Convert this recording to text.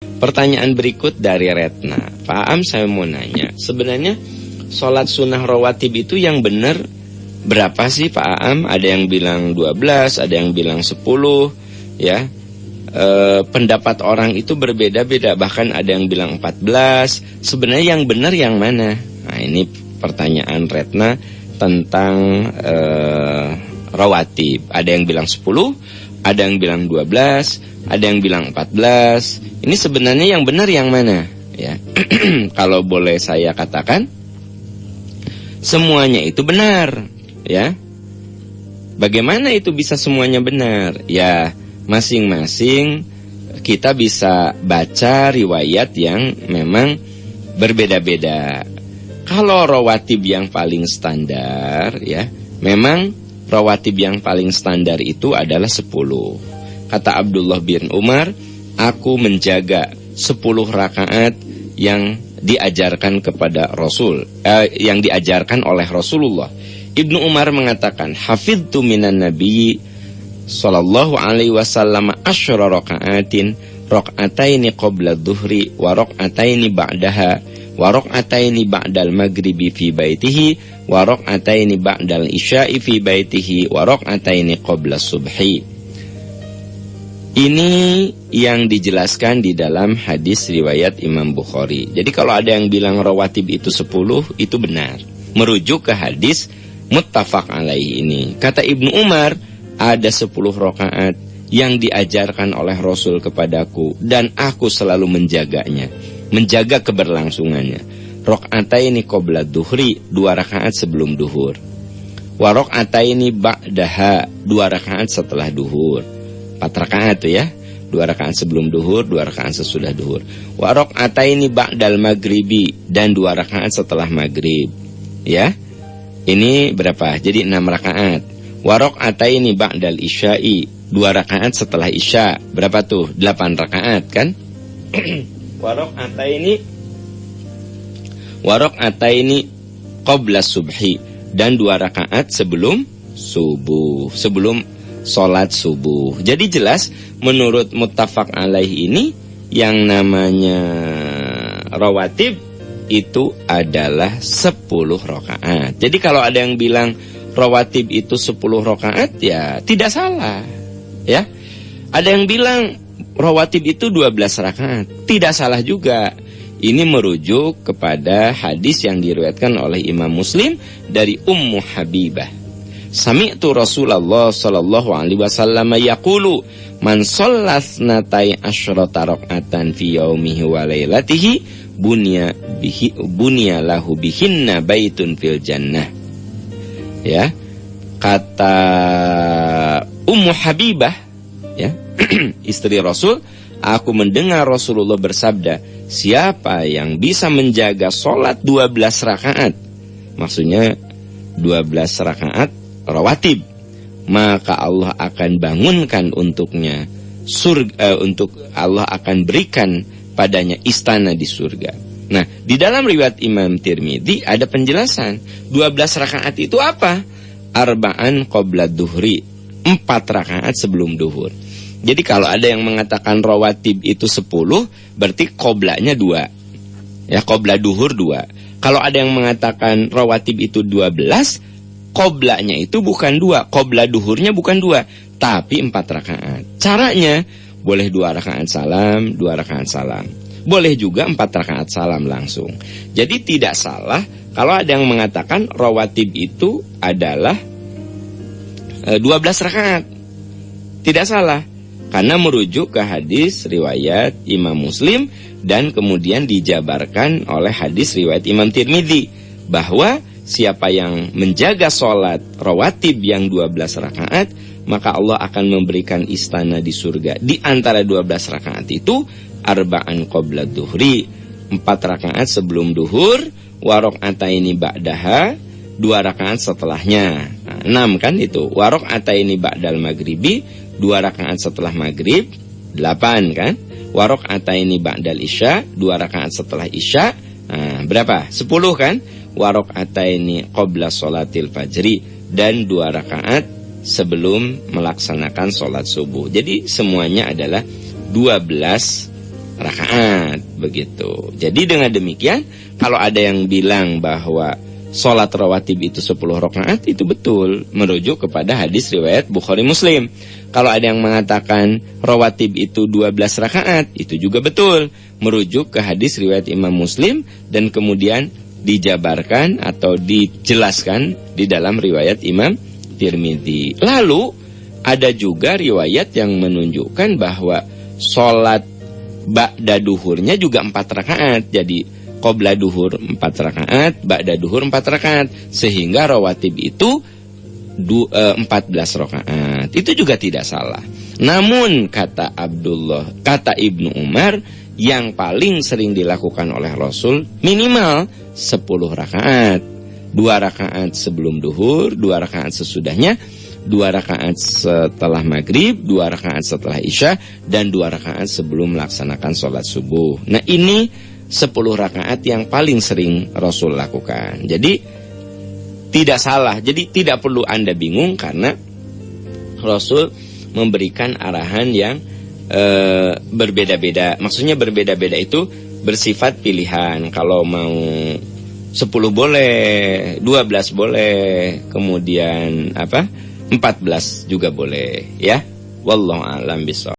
Pertanyaan berikut dari Retna. Pak Am, saya mau nanya, sebenarnya sholat sunnah rawatib itu yang benar berapa sih Pak Am? Ada yang bilang 12, ada yang bilang 10, ya. Pendapat orang itu berbeda-beda, bahkan ada yang bilang 14. Sebenarnya yang benar yang mana? Nah, ini pertanyaan Retna tentang rawatib. Ada yang bilang 10, ada yang bilang 12, ada yang bilang 14. Ini sebenarnya yang benar yang mana? Ya. Kalau boleh saya katakan, semuanya itu benar, ya. Bagaimana itu bisa semuanya benar? Ya, masing-masing kita bisa baca riwayat yang memang berbeda-beda. Kalau rawatib yang paling standar, ya, memang rawatib yang paling standar itu adalah 10. Kata Abdullah bin Umar, aku menjaga 10 rakaat yang diajarkan kepada Rasul, yang diajarkan oleh Rasulullah. Ibnu Umar mengatakan, hafidtu minan nabi sallallahu alaihi wasallam asyra rakaatin, rakaataini qabla dhuhri wa rakaataini ba'daha wa rakaataini ba'dal maghribi fi baitihi wa rakaataini ba'dal isya'i fi baitihi wa rakaataini qabla subhi. Ini yang dijelaskan di dalam hadis riwayat Imam Bukhari. Jadi kalau ada yang bilang rawatib itu 10, itu benar, merujuk ke hadis muttafaq alaihi ini. Kata Ibnu Umar, ada 10 rakaat yang diajarkan oleh Rasul kepadaku dan aku selalu menjaganya, menjaga keberlangsungannya. Rakaataini qabla dhuhri, 2 rakaat sebelum duhur. Wa rakaataini ba'daha, 2 rakaat setelah duhur. 4 rakaat tuh ya, 2 rakaat sebelum duhur, 2 rakaat sesudah duhur. Wa rakaataini ba'dal maghribi, dan 2 rakaat setelah maghrib. Ya, ini berapa? Jadi 6 rakaat. Wa rakaataini ba'dal isya'i, 2 rakaat setelah isya. Berapa tuh? 8 rakaat kan? Wa rakaataini qabla subhi, dan 2 rakaat sebelum subuh, sebelum sholat subuh. Jadi jelas menurut muttafaq alaih ini yang namanya rawatib itu adalah 10 rakaat. Jadi kalau ada yang bilang rawatib itu 10 rakaat, ya tidak salah, ya. Ada yang bilang rawatib itu 12 rakaat, tidak salah juga. Ini merujuk kepada hadis yang diriwayatkan oleh Imam Muslim dari Ummu Habibah. Sami'tu Rasulullah sallallahu alaihi wasallam yaqulu man shallas natai asyrata rak'atan fi yaumihi wa lailatihi bunya lahu bihinna baitun fil jannah. Ya, kata Ummu Habibah, ya, istri Rasul, aku mendengar Rasulullah bersabda, siapa yang bisa menjaga sholat 12 rakaat, maksudnya 12 rakaat rawatib, maka Allah akan bangunkan untuknya surga, untuk Allah akan berikan padanya istana di surga. Nah, di dalam riwayat Imam Tirmidzi ada penjelasan 12 rakaat itu apa? Arba'an qabla duhri, 4 rakaat sebelum duhur. Jadi kalau ada yang mengatakan rawatib itu 10, berarti qoblanya 2. Ya, qobla duhur 2. Kalau ada yang mengatakan rawatib itu 12, qoblanya itu bukan 2, qobla duhurnya bukan 2, tapi 4 rakaat. Caranya, boleh 2 rakaat salam, 2 rakaat salam. Boleh juga 4 rakaat salam langsung. Jadi tidak salah kalau ada yang mengatakan rawatib itu adalah 12 rakaat. Tidak salah, karena merujuk ke hadis riwayat Imam Muslim dan kemudian dijabarkan oleh hadis riwayat Imam Tirmidzi bahwa siapa yang menjaga sholat rawatib yang 12 rakaat, maka Allah akan memberikan istana di surga. Di antara 12 rakaat itu, arba'an qabla duhri, 4 rakaat sebelum duhur, wa rakaataini ba'daha, 2 rakaat setelahnya. Nah, 6 kan itu. Wa rakaataini ba'dal maghribi, 2 rakaat setelah maghrib. 8 kan. Wa rakaataini ba'dal isya, 2 rakaat setelah isya. Nah, berapa? 10 kan. Wa rakaataini qabla sholatil fajri, dan 2 rakaat sebelum melaksanakan sholat subuh. Jadi semuanya adalah 12 rakaat, begitu. Jadi dengan demikian, kalau ada yang bilang bahwa sholat rawatib itu 10 rakaat, itu betul, merujuk kepada hadis riwayat Bukhari Muslim. Kalau ada yang mengatakan rawatib itu 12 rakaat, itu juga betul, merujuk ke hadis riwayat Imam Muslim dan kemudian dijabarkan atau dijelaskan di dalam riwayat Imam Tirmidzi. Lalu ada juga riwayat yang menunjukkan bahwa sholat ba'da duhurnya juga 4 rakaat. Jadi qobla duhur 4 rakaat, ba'da duhur 4 rakaat, sehingga rawatib itu 14 rakaat. Itu juga tidak salah. Namun kata Ibnu Umar, yang paling sering dilakukan oleh Rasul minimal 10 rakaat. 2 rakaat sebelum duhur, 2 rakaat sesudahnya, 2 rakaat setelah maghrib, 2 rakaat setelah isya, dan 2 rakaat sebelum melaksanakan sholat subuh. Nah, ini 10 rakaat yang paling sering Rasul lakukan. Jadi tidak salah, jadi tidak perlu Anda bingung karena Rasul memberikan arahan yang berbeda-beda. Maksudnya berbeda-beda itu bersifat pilihan. Kalau mau 10 boleh, 12 boleh, kemudian 14 juga boleh, ya. Wallahu a'lam bishawab.